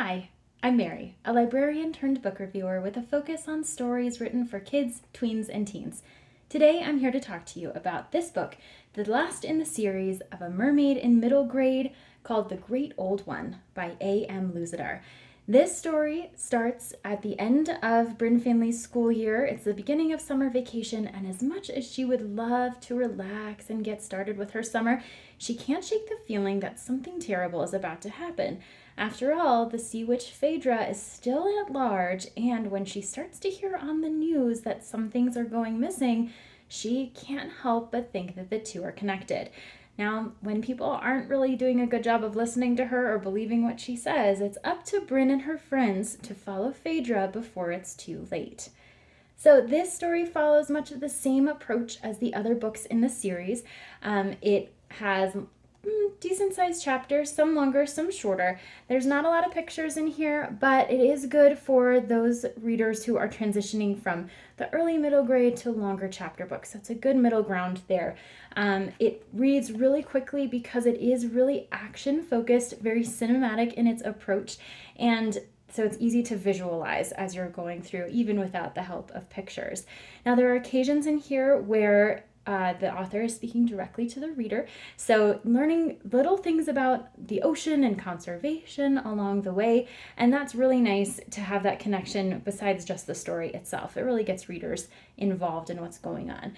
Hi, I'm Mary, a librarian turned book reviewer with a focus on stories written for kids, tweens, and teens. Today I'm here to talk to you about this book, the last in the series of A Mermaid in Middle Grade called The Great Old One by A.M. Luzadar. This story starts at the end of Bryn Finley's school year. It's the beginning of summer vacation, and as much as she would love to relax and get started with her summer, she can't shake the feeling that something terrible is about to happen. After all, the sea witch Phaedra is still at large, and when she starts to hear on the news that some things are going missing, she can't help but think that the two are connected. Now, when people aren't really doing a good job of listening to her or believing what she says, it's up to Bryn and her friends to follow Phaedra before it's too late. So this story follows much of the same approach as the other books in the series. It has decent-sized chapters, some longer, some shorter. There's not a lot of pictures in here, but it is good for those readers who are transitioning from the early middle grade to longer chapter books. So it's a good middle ground there. It reads really quickly because it is really action-focused, very cinematic in its approach, and so it's easy to visualize as you're going through, even without the help of pictures. Now, there are occasions in here where the author is speaking directly to the reader, so learning little things about the ocean and conservation along the way, and that's really nice to have that connection besides just the story itself. It really gets readers involved in what's going on.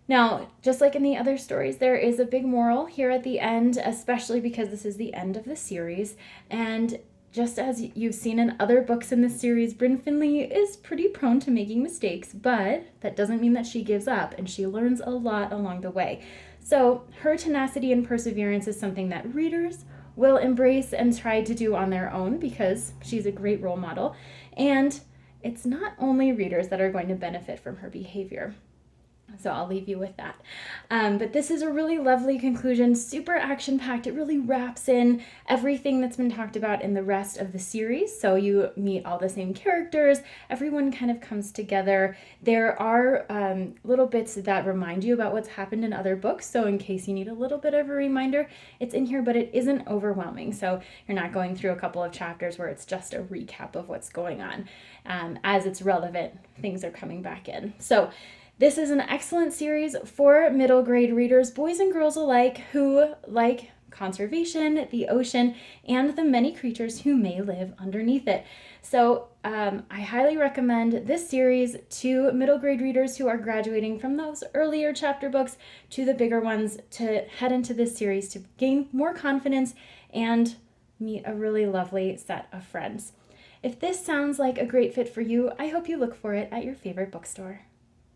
Now, just like in the other stories, there is a big moral here at the end, especially because this is the end of the series, and just as you've seen in other books in this series, Bryn Finley is pretty prone to making mistakes, but that doesn't mean that she gives up, and she learns a lot along the way. So her tenacity and perseverance is something that readers will embrace and try to do on their own because she's a great role model. And it's not only readers that are going to benefit from her behavior. So I'll leave you with that. But this is a really lovely conclusion, super action-packed. It really wraps in everything that's been talked about in the rest of the series. So you meet all the same characters. Everyone kind of comes together. There are little bits that remind you about what's happened in other books. So in case you need a little bit of a reminder, it's in here, but it isn't overwhelming. So you're not going through a couple of chapters where it's just a recap of what's going on. As it's relevant, things are coming back in. So this is an excellent series for middle grade readers, boys and girls alike, who like conservation, the ocean, and the many creatures who may live underneath it. So I highly recommend this series to middle grade readers who are graduating from those earlier chapter books to the bigger ones to head into this series to gain more confidence and meet a really lovely set of friends. If this sounds like a great fit for you, I hope you look for it at your favorite bookstore.